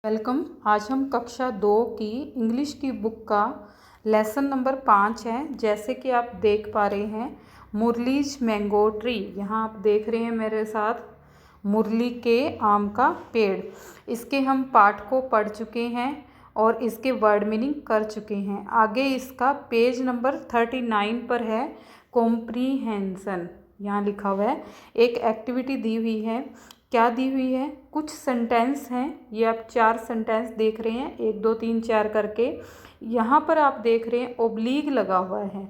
Welcome. आज हम कक्षा 2 की इंग्लिश की बुक का लेसन नंबर 5 है। जैसे कि आप देख पा रहे हैं, मुरलीज मैंगो ट्री। यहाँ आप देख रहे हैं मेरे साथ मुरली के आम का पेड़। इसके हम पाठ को पढ़ चुके हैं और इसके वर्ड मीनिंग कर चुके हैं। आगे इसका पेज नंबर 39 पर है कॉम्प्रीहेंशन। यहाँ लिखा हुआ है, एक एक्टिविटी दी हुई है। क्या दी हुई है? कुछ सेंटेंस हैं। ये आप 4 सेंटेंस देख रहे हैं, 1 2 3 4 करके। यहाँ पर आप देख रहे हैं ओब्लीग लगा हुआ है।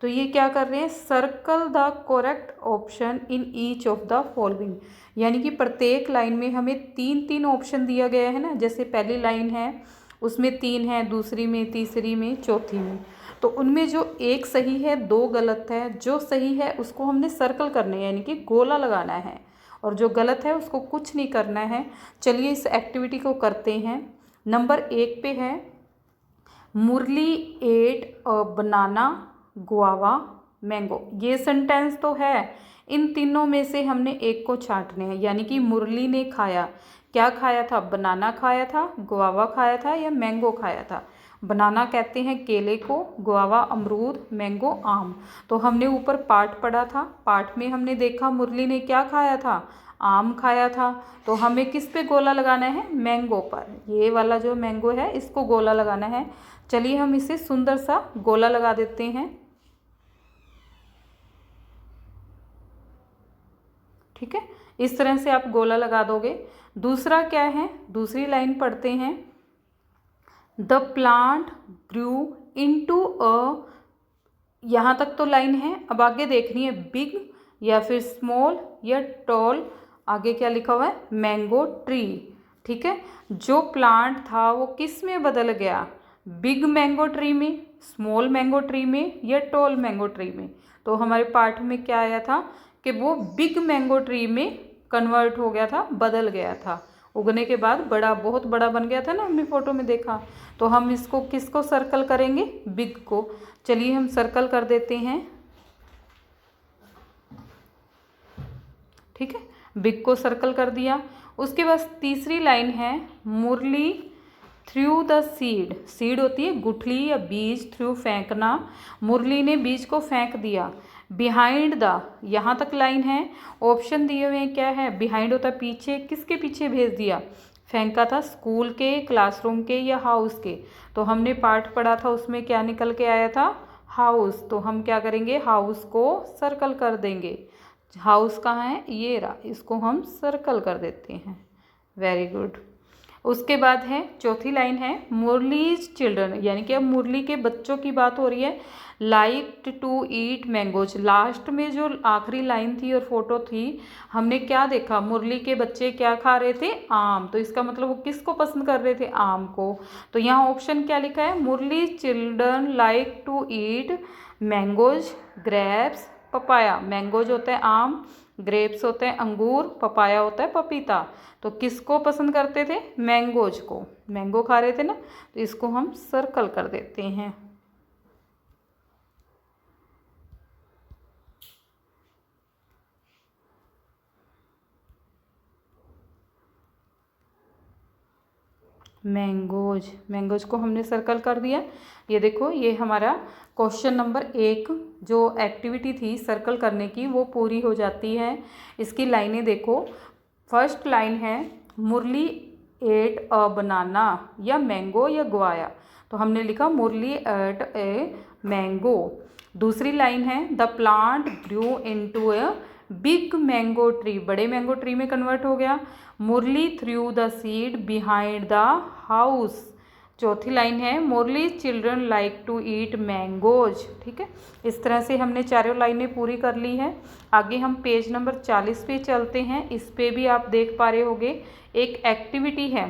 तो ये क्या कर रहे हैं? Circle the correct option in each of the following. यानी कि प्रत्येक लाइन में हमें 3 ऑप्शन दिया गया है ना। जैसे पहली लाइन है उसमें 3 है, दूसरी में, तीसरी में, चौथी में। तो उनमें जो एक सही है, 2 गलत है। जो सही है उसको हमने सर्कल करना है, यानी कि गोला लगाना है, और जो गलत है उसको कुछ नहीं करना है। चलिए इस एक्टिविटी को करते हैं। नंबर 1 पे है, Murli ate a banana guava mango. ये सेंटेंस तो है, इन तीनों में से हमने एक को छांटने हैं। यानी कि मुरली ने खाया, क्या खाया था? बनाना खाया था, गुआवा खाया था, या मैंगो खाया था। बनाना कहते हैं केले को, गुआवा अमरूद, मैंगो आम। तो हमने ऊपर पाठ पढ़ा था, पाठ में हमने देखा मुरली ने क्या खाया था? आम खाया था। तो हमें किस पे गोला लगाना है? मैंगो पर। ये वाला जो मैंगो है इसको गोला लगाना है। चलिए हम इसे सुंदर सा गोला लगा देते हैं। ठीक है, इस तरह से आप गोला लगा दोगे। दूसरा क्या है? दूसरी लाइन पढ़ते हैं, the plant grew into a. यहाँ तक तो लाइन है, अब आगे देखनी है बिग या फिर स्मॉल या टॉल। आगे क्या लिखा हुआ है? Mango tree. ठीक है, जो प्लांट था वो किस में बदल गया? बिग मैंगो ट्री में, स्मॉल मैंगो ट्री में, या टॉल मैंगो ट्री में। तो हमारे पाठ में क्या आया था कि वो बिग मैंगो ट्री में कन्वर्ट हो गया था, बदल गया था। उगने के बाद बड़ा, बहुत बड़ा बन गया था ना, हमने फोटो में देखा। तो हम इसको किसको सर्कल करेंगे? बिग को। चलिए हम सर्कल कर देते हैं। ठीक है, बिग को सर्कल कर दिया। उसके बाद तीसरी लाइन है, मुरली थ्रू द सीड। सीड होती है गुठली या बीज, थ्रू फेंकना। मुरली ने बीज को फेंक दिया। बिहाइंड द, यहाँ तक लाइन है। ऑप्शन दिए हुए हैं, क्या है? बिहाइंड होता है पीछे, किसके पीछे भेज दिया? फेंका था स्कूल के, क्लासरूम के, या हाउस के। तो हमने पाठ पढ़ा था, उसमें क्या निकल के आया था? हाउस। तो हम क्या करेंगे? हाउस को सर्कल कर देंगे। हाउस कहाँ है? ये रहा, इसको हम सर्कल कर देते हैं। Very good. उसके बाद है चौथी लाइन है, मुरलीज चिल्ड्रन, यानी कि अब मुरली के बच्चों की बात हो रही है। Like to eat mangoes. Last में जो आखिरी लाइन थी और फोटो थी, हमने क्या देखा? मुरली के बच्चे क्या खा रहे थे? आम। तो इसका मतलब वो किसको पसंद कर रहे थे? आम को। तो यहाँ ऑप्शन क्या लिखा है? Murli children like to eat mangoes, grapes, papaya. Mangoes होता है आम, ग्रेप्स होते हैं अंगूर, पपाया होता है पपीता। तो किसको पसंद करते थे? मैंगोज को। मैंगो खा रहे थे ना, तो इसको हम सर्कल कर देते हैं। मैंगोज, मैंगोज को हमने सर्कल कर दिया। ये देखो, ये हमारा क्वेश्चन नंबर 1 जो एक्टिविटी थी सर्कल करने की, वो पूरी हो जाती है। इसकी लाइनें देखो। फर्स्ट लाइन है, मुरली एट अ बनाना, या मैंगो या गुआया। तो हमने लिखा मुरली एट ए मैंगो। दूसरी लाइन है, the plant grew into a big mango tree. बड़े मैंगो ट्री में कन्वर्ट हो गया। Murli threw the seed behind the house. चौथी लाइन है, Murli children like to eat mangoes. ठीक है, इस तरह से हमने चारों लाइनें पूरी कर ली हैं। आगे हम पेज नंबर 40 पे चलते हैं। इस पे भी आप देख पा रहे होंगे एक एक्टिविटी है।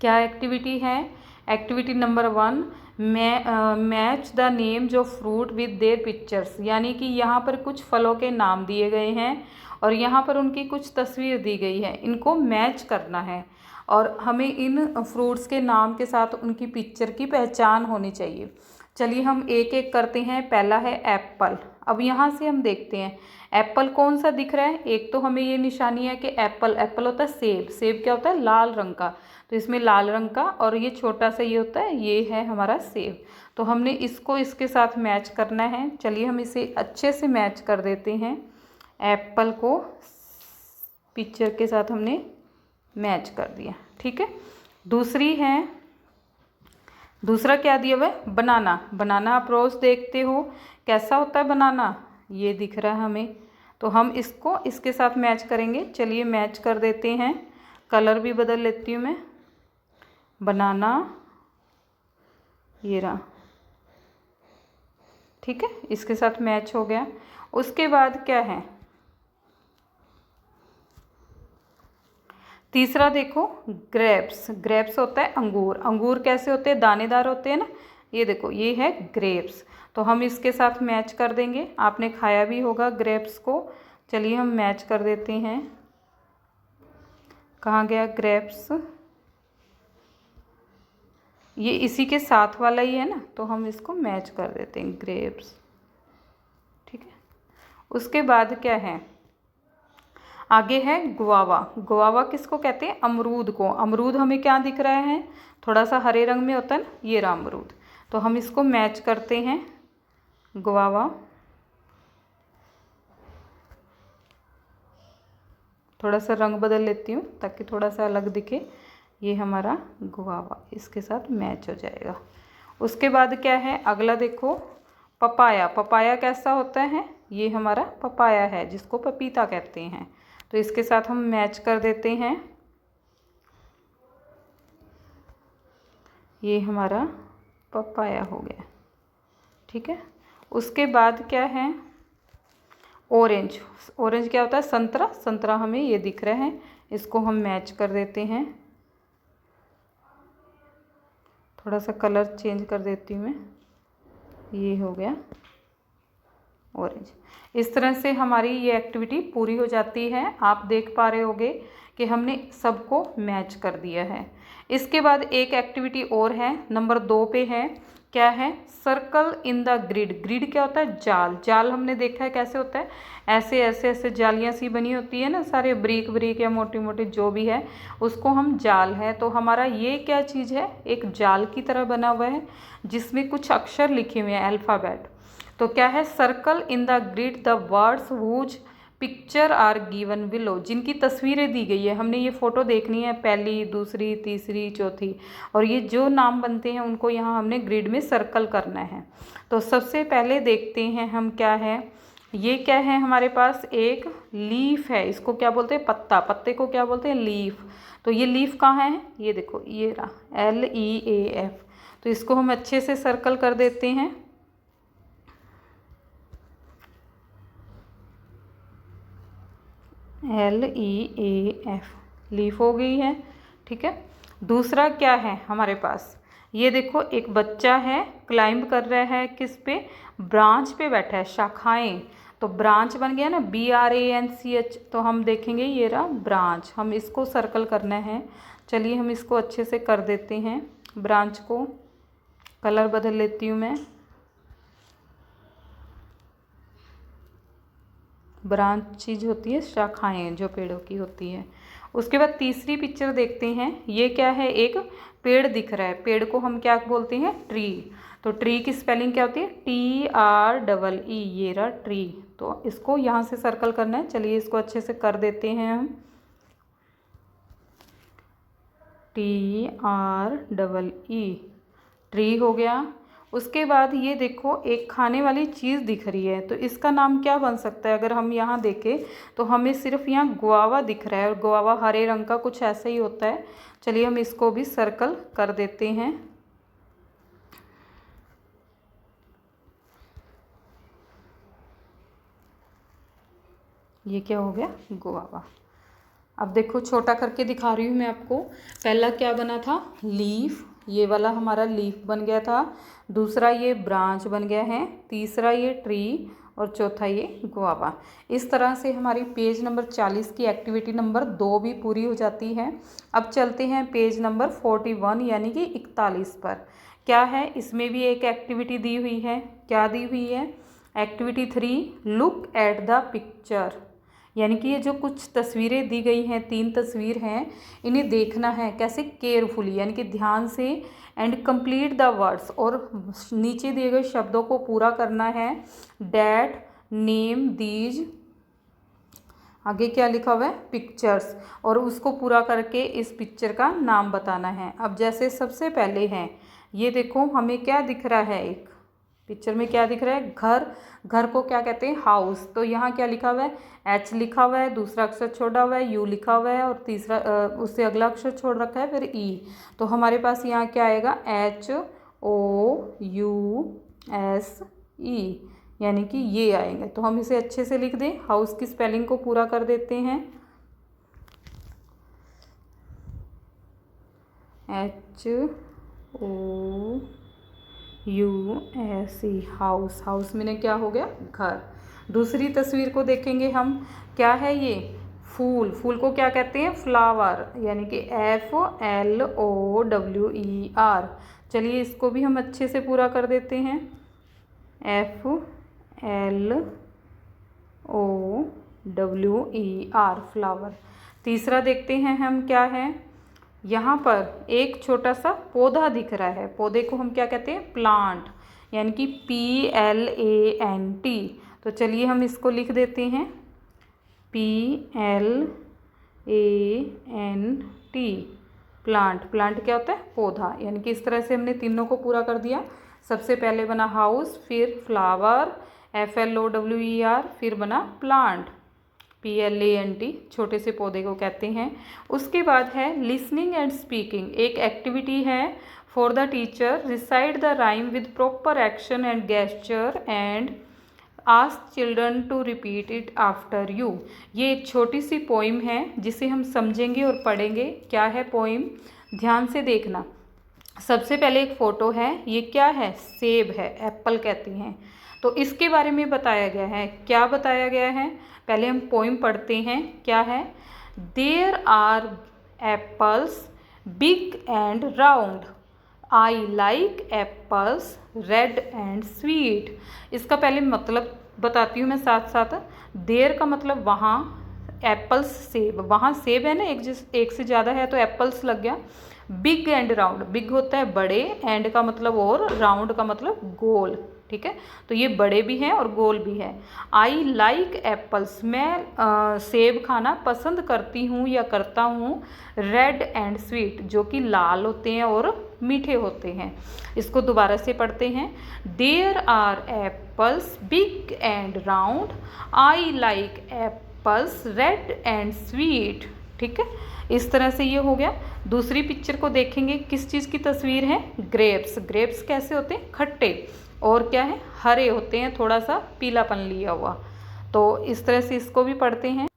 क्या एक्टिविटी है? Activity number 1, match the names of fruit with their pictures. यानी कि यहाँ पर कुछ फलों के नाम दिए गए हैं और यहाँ पर उनकी कुछ तस्वीर दी गई है, इनको मैच करना है और हमें इन फ्रूट्स के नाम के साथ उनकी पिक्चर की पहचान होनी चाहिए। चलिए हम एक एक करते हैं। पहला है एप्पल। अब यहाँ से हम देखते हैं एप्पल कौन सा दिख रहा है। एक तो हमें ये निशानी है कि एप्पल, एप्पल होता है सेब। सेब क्या होता है? लाल रंग का। तो इसमें लाल रंग का, और ये छोटा सा ये होता है, ये है हमारा सेब। तो हमने इसको इसके साथ मैच करना है। चलिए हम इसे अच्छे से मैच कर देते हैं। एप्पल को पिक्चर के साथ हमने मैच कर दिया, ठीक है। दूसरा क्या दिया हुआ है, बनाना। बनाना आप रोज़ देखते हो कैसा होता है बनाना, ये दिख रहा है हमें। तो हम इसको इसके साथ मैच करेंगे। चलिए मैच कर देते हैं। कलर भी बदल लेती हूँ मैं। बनाना, ये रहा, ठीक है, इसके साथ मैच हो गया। उसके बाद क्या है, तीसरा देखो, ग्रेप्स। ग्रेप्स होता है अंगूर। अंगूर कैसे होते हैं, दानेदार होते हैं ना। ये देखो, ये है ग्रेप्स। तो हम इसके साथ मैच कर देंगे। आपने खाया भी होगा ग्रेप्स को। चलिए हम मैच कर देते हैं। कहाँ गया ग्रेप्स, ये इसी के साथ वाला ही है ना, तो हम इसको मैच कर देते हैं, ग्रेप्स, ठीक है। उसके बाद क्या है, आगे है गुआवा। गुआवा किसको कहते हैं, अमरूद को। अमरूद हमें क्या दिख रहा है, थोड़ा सा हरे रंग में होता है ना, ये रहा अमरूद। तो हम इसको मैच करते हैं, गुआवा। थोड़ा सा रंग बदल लेती हूँ ताकि थोड़ा सा अलग दिखे। ये हमारा गुआवा इसके साथ मैच हो जाएगा। उसके बाद क्या है, अगला देखो, पपाया। पपाया कैसा होता है, ये हमारा पपाया है जिसको पपीता कहते हैं। तो इसके साथ हम मैच कर देते हैं। ये हमारा पपाया हो गया, ठीक है। उसके बाद क्या है, ऑरेंज। ऑरेंज क्या होता है, संतरा। संतरा हमें ये दिख रहा है, इसको हम मैच कर देते हैं। थोड़ा सा कलर चेंज कर देती हूँ मैं, ये हो गया ऑरेंज। इस तरह से हमारी ये एक्टिविटी पूरी हो जाती है। आप देख पा रहे होंगे कि हमने सबको मैच कर दिया है। इसके बाद एक एक्टिविटी और है, नंबर 2 पे है। क्या है, circle in the grid. Grid क्या होता है, जाल। जाल हमने देखा है कैसे होता है, ऐसे ऐसे ऐसे जालियाँ सी बनी होती है ना, सारे ब्रीक ब्रीक या मोटी मोटी जो भी है, उसको हम जाल है। तो हमारा ये क्या चीज़ है, एक जाल की तरह बना हुआ है जिसमें कुछ अक्षर लिखे हुए हैं, अल्फ़ाबेट। तो क्या है, circle in the grid the words whose picture are given below. जिनकी तस्वीरें दी गई है, हमने ये फ़ोटो देखनी है, पहली, दूसरी, तीसरी, चौथी, और ये जो नाम बनते हैं उनको यहाँ हमने ग्रिड में सर्कल करना है। तो सबसे पहले देखते हैं हम क्या है, ये क्या है हमारे पास, एक लीफ है। इसको क्या बोलते हैं, पत्ता। पत्ते को क्या बोलते हैं, लीफ। तो ये लीफ कहाँ है, ये देखो, ये रहा, LEAF। तो इसको हम अच्छे से सर्कल कर देते हैं। LEAF, लीफ हो गई है, ठीक है। दूसरा क्या है हमारे पास, ये देखो, एक बच्चा है, क्लाइंब कर रहा है, किस पे, ब्रांच पे बैठा है, शाखाएं। तो ब्रांच बन गया ना, BRANCH। तो हम देखेंगे, ये रहा ब्रांच, हम इसको सर्कल करना है। चलिए हम इसको अच्छे से कर देते हैं। ब्रांच को कलर बदल लेती हूँ मैं। ब्रांच चीज़ होती है, शाखाएं जो पेड़ों की होती है। उसके बाद तीसरी पिक्चर देखते हैं। ये क्या है, एक पेड़ दिख रहा है। पेड़ को हम क्या बोलते हैं, ट्री। तो ट्री की स्पेलिंग क्या होती है, TREE। ये रहा ट्री। तो इसको यहाँ से सर्कल करना है। चलिए इसको अच्छे से कर देते हैं हम, TREE, ट्री हो गया। उसके बाद ये देखो, एक खाने वाली चीज़ दिख रही है। तो इसका नाम क्या बन सकता है, अगर हम यहाँ देखें तो हमें सिर्फ यहाँ गुआवा दिख रहा है, और गुआवा हरे रंग का कुछ ऐसा ही होता है। चलिए हम इसको भी सर्कल कर देते हैं। ये क्या हो गया, गुआवा। अब देखो, छोटा करके दिखा रही हूँ मैं आपको। पहला क्या बना था, लीफ। ये वाला हमारा लीफ बन गया था। दूसरा ये ब्रांच बन गया है। तीसरा ये ट्री, और चौथा ये गुआवा। इस तरह से हमारी पेज नंबर 40 की एक्टिविटी नंबर 2 भी पूरी हो जाती है। अब चलते हैं पेज नंबर 41 यानी कि 41 पर। क्या है, इसमें भी एक एक्टिविटी दी हुई है। क्या दी हुई है, activity 3, look at the picture. यानी कि ये जो कुछ तस्वीरें दी गई हैं, 3 तस्वीर हैं, इन्हें देखना है कैसे, केयरफुली, यानी कि ध्यान से, एंड कंप्लीट द वर्ड्स, और नीचे दिए गए शब्दों को पूरा करना है। डैट नेम दीज, आगे क्या लिखा हुआ है, पिक्चर्स, और उसको पूरा करके इस पिक्चर का नाम बताना है। अब जैसे सबसे पहले हैं, ये देखो हमें क्या दिख रहा है, एक पिक्चर में क्या दिख रहा है, घर। घर को क्या कहते हैं, हाउस। तो यहाँ क्या लिखा हुआ है, एच लिखा हुआ है, दूसरा अक्षर छोड़ा हुआ है, यू लिखा हुआ है, और तीसरा उससे अगला अक्षर छोड़ रखा है, फिर ई। तो हमारे पास यहाँ क्या आएगा, HOUSE, यानी कि ये आएंगे। तो हम इसे अच्छे से लिख दें, हाउस की स्पेलिंग को पूरा कर देते हैं, HOUSE, हाउस। हाउस में क्या हो गया, घर। दूसरी तस्वीर को देखेंगे हम, क्या है ये, फूल। फूल को क्या कहते हैं, फ्लावर, यानी कि FLOWER। चलिए इसको भी हम अच्छे से पूरा कर देते हैं, FLOWER, फ्लावर। तीसरा देखते हैं हम, क्या है, यहाँ पर एक छोटा सा पौधा दिख रहा है, पौधे को हम क्या कहते हैं, प्लांट, यानी कि PLANT। तो चलिए हम इसको लिख देते हैं, PLANT, प्लांट। प्लांट क्या होता है, पौधा। यानी कि इस तरह से हमने तीनों को पूरा कर दिया। सबसे पहले बना हाउस, फिर फ्लावर FLOWER, फिर बना प्लांट PLANT, छोटे से पौधे को कहते हैं। उसके बाद है लिसनिंग एंड स्पीकिंग, एक एक्टिविटी है for the teacher, recite the rhyme with proper action and gesture and ask children to repeat it after you. ये एक छोटी सी पोइम है जिसे हम समझेंगे और पढ़ेंगे। क्या है पोइम, ध्यान से देखना। सबसे पहले एक फ़ोटो है, ये क्या है, सेब है, एप्पल कहते हैं। तो इसके बारे में बताया गया है, क्या बताया गया है, पहले हम पोइम पढ़ते हैं। क्या है, there are apples big and round, I like apples red and sweet. इसका पहले मतलब बताती हूँ मैं साथ साथ। देयर का मतलब वहाँ, एप्पल्स सेब, वहाँ सेब है ना, एक से ज़्यादा है तो एप्पल्स लग गया। बिग एंड राउंड, बिग होता है बड़े, एंड का मतलब और, राउंड का मतलब गोल, ठीक है। तो ये बड़े भी हैं और गोल भी है। आई लाइक एप्पल्स, मैं सेब खाना पसंद करती हूँ या करता हूँ। रेड एंड स्वीट, जो कि लाल होते हैं और मीठे होते हैं। इसको दोबारा से पढ़ते हैं। There are apples big and round, I like apples red and sweet, ठीक है। इस तरह से ये हो गया। दूसरी पिक्चर को देखेंगे, किस चीज़ की तस्वीर है, ग्रेप्स। ग्रेप्स कैसे होते हैं, खट्टे, और क्या है, हरे होते हैं, थोड़ा सा पीलापन लिया हुआ। तो इस तरह से इसको भी पढ़ते हैं।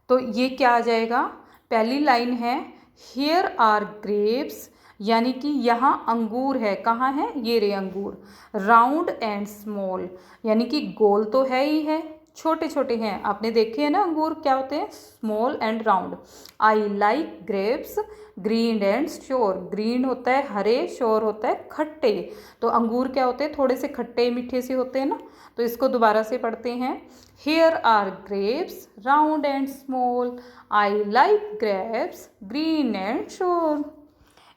तो ये क्या आ जाएगा, पहली लाइन है हियर आर ग्रेप्स, यानी कि यहाँ अंगूर है, कहाँ है, ये रे अंगूर। राउंड एंड स्मॉल, यानी कि गोल तो है ही है, छोटे छोटे हैं, आपने देखे हैं ना अंगूर क्या होते हैं, small and round. I like grapes green and sure, green होता है हरे, श्योर होता है खट्टे। तो अंगूर क्या होते हैं, थोड़े से खट्टे मीठे से होते हैं ना। तो इसको दोबारा से पढ़ते हैं। Here are grapes round and small, I like grapes green and sure.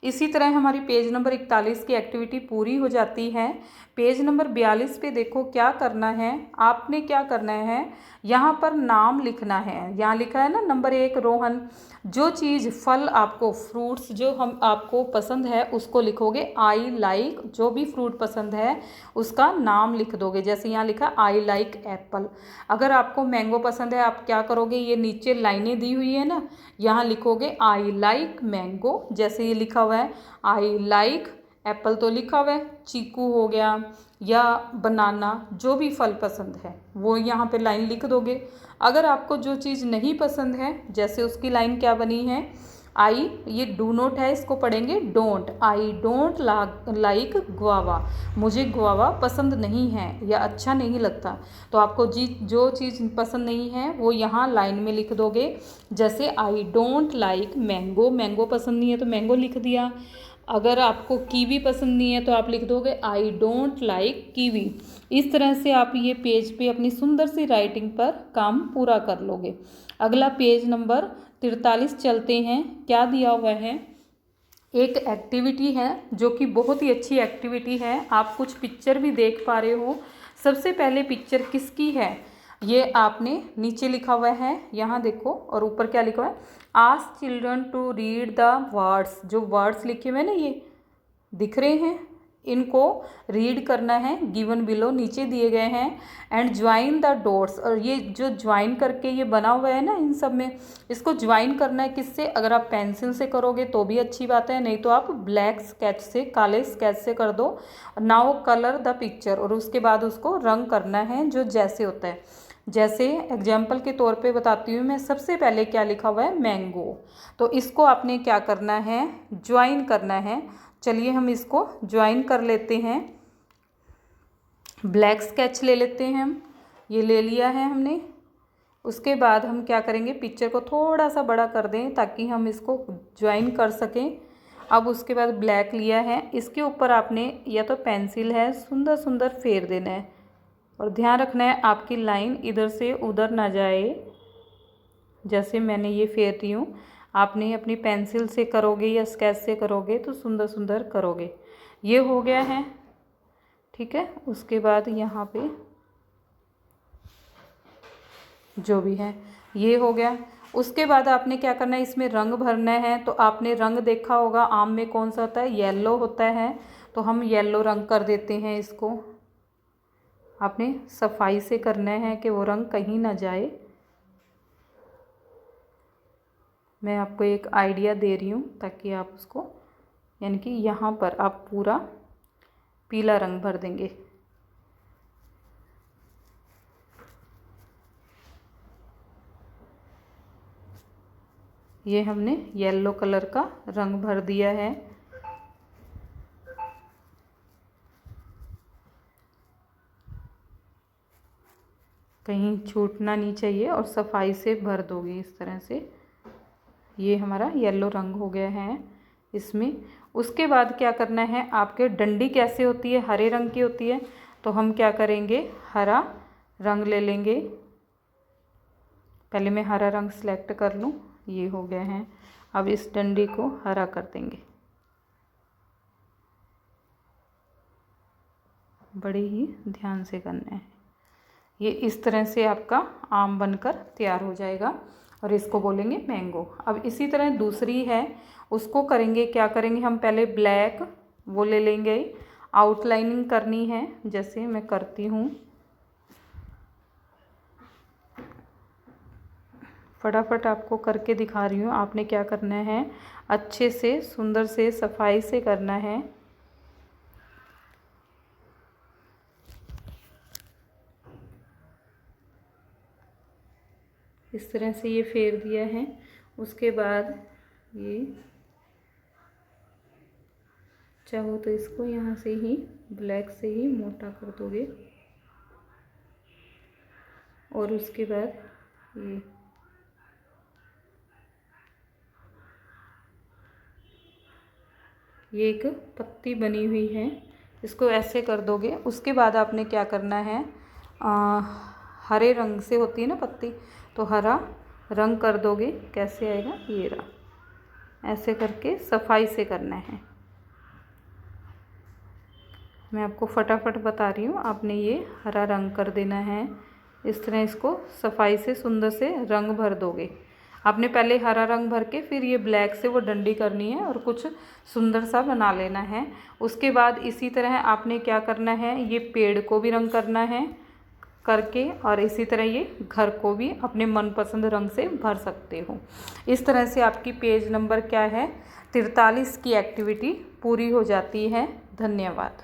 इसी तरह हमारी पेज नंबर 41 की एक्टिविटी पूरी हो जाती है। पेज नंबर 42 पे देखो क्या करना है, आपने क्या करना है, यहाँ पर नाम लिखना है। यहाँ लिखा है ना नंबर 1 रोहन। जो चीज़ फल आपको, फ्रूट्स जो हम आपको पसंद है उसको लिखोगे। आई लाइक, जो भी फ्रूट पसंद है उसका नाम लिख दोगे। जैसे यहाँ लिखा आई लाइक एप्पल। अगर आपको मैंगो पसंद है आप क्या करोगे, ये नीचे लाइनें दी हुई है ना, यहाँ लिखोगे आई लाइक मैंगो। जैसे ये लिखा हुआ है आई लाइक एप्पल, तो लिखा हुआ है। चीकू हो गया या बनाना, जो भी फल पसंद है वो यहाँ पे लाइन लिख दोगे। अगर आपको जो चीज़ नहीं पसंद है, जैसे उसकी लाइन क्या बनी है, आई, ये डू नोट है, इसको पढ़ेंगे don't. I don't like guava, मुझे गुआवा पसंद नहीं है या अच्छा नहीं लगता। तो आपको जो चीज़ पसंद नहीं है वो यहाँ लाइन में लिख दोगे। जैसे I don't like mango, mango पसंद नहीं है तो मैंगो लिख दिया। अगर आपको कीवी पसंद नहीं है तो आप लिख दोगे आई डोंट लाइक कीवी। इस तरह से आप ये पेज पे अपनी सुंदर सी राइटिंग पर काम पूरा कर लोगे। अगला पेज नंबर 43 चलते हैं। क्या दिया हुआ है, एक एक्टिविटी है जो कि बहुत ही अच्छी एक्टिविटी है। आप कुछ पिक्चर भी देख पा रहे हो। सबसे पहले पिक्चर किसकी है, ये आपने नीचे लिखा हुआ है, यहाँ देखो, और ऊपर क्या लिखा हुआ है, ask children to read the words. जो वर्ड्स लिखे हुए हैं ना, ये दिख रहे हैं, इनको रीड करना है, गिवन बिलो नीचे दिए गए हैं, एंड ज्वाइन द डॉट्स। और ये जो ज्वाइन करके ये बना हुआ है ना, इन सब में इसको ज्वाइन करना है किससे, अगर आप पेंसिल से करोगे तो भी अच्छी बात है, नहीं तो आप ब्लैक स्केच से, काले स्केच से कर दो। नाउ कलर द पिक्चर, और उसके बाद उसको रंग करना है जो जैसे होता है। जैसे एग्जाम्पल के तौर पे बताती हूँ मैं, सबसे पहले क्या लिखा हुआ है, मैंगो। तो इसको आपने क्या करना है, ज्वाइन करना है। चलिए हम इसको ज्वाइन कर लेते हैं। ब्लैक स्केच ले लेते हैं हम, ये ले लिया है हमने। उसके बाद हम क्या करेंगे, पिक्चर को थोड़ा सा बड़ा कर दें ताकि हम इसको ज्वाइन कर सकें। अब उसके बाद ब्लैक लिया है, इसके ऊपर आपने या तो पेंसिल है, सुंदर सुंदर फेर देना है, और ध्यान रखना है आपकी लाइन इधर से उधर ना जाए। जैसे मैंने ये फेर दी हूँ, आपने अपनी पेंसिल से करोगे या स्केच से करोगे तो सुंदर सुंदर करोगे। ये हो गया है, ठीक है। उसके बाद यहाँ पे जो भी है ये हो गया। उसके बाद आपने क्या करना है, इसमें रंग भरना है। तो आपने रंग देखा होगा, आम में कौन सा होता है, येलो होता है, तो हम येलो रंग कर देते हैं इसको। आपने सफाई से करना है कि वो रंग कहीं ना जाए। मैं आपको एक आइडिया दे रही हूँ ताकि आप उसको, यानी कि यहाँ पर आप पूरा पीला रंग भर देंगे। ये हमने येलो कलर का रंग भर दिया है। कहीं छूटना नहीं चाहिए और सफाई से भर दोगे इस तरह से। ये हमारा येलो रंग हो गया है इसमें। उसके बाद क्या करना है, आपके डंडी कैसे होती है, हरे रंग की होती है, तो हम क्या करेंगे, हरा रंग ले लेंगे। पहले मैं हरा रंग सेलेक्ट कर लूँ, ये हो गया है। अब इस डंडी को हरा कर देंगे, बड़े ही ध्यान से करना है। ये इस तरह से आपका आम बनकर तैयार हो जाएगा और इसको बोलेंगे मैंगो। अब इसी तरह दूसरी है, उसको करेंगे, क्या करेंगे हम, पहले ब्लैक वो ले लेंगे, आउटलाइनिंग करनी है जैसे मैं करती हूँ। फटाफट आपको करके दिखा रही हूँ। आपने क्या करना है, अच्छे से सुंदर से सफाई से करना है। इस तरह से ये फेर दिया है। उसके बाद ये चाहो तो इसको यहाँ से ही ब्लैक से ही मोटा कर दोगे, और उसके बाद ये एक पत्ती बनी हुई है, इसको ऐसे कर दोगे। उसके बाद आपने क्या करना है, हरे रंग से होती है ना पत्ती, तो हरा रंग कर दोगे। कैसे आएगा, ये रहा, ऐसे करके सफाई से करना है। मैं आपको फटाफट बता रही हूँ, आपने ये हरा रंग कर देना है। इस तरह इसको सफाई से सुंदर से रंग भर दोगे। आपने पहले हरा रंग भर के फिर ये ब्लैक से वो डंडी करनी है और कुछ सुंदर सा बना लेना है। उसके बाद इसी तरह आपने क्या करना है, ये पेड़ को भी रंग करना है करके, और इसी तरह ये घर को भी अपने मनपसंद रंग से भर सकते हो। इस तरह से आपकी पेज नंबर क्या है, 43 की एक्टिविटी पूरी हो जाती है। धन्यवाद।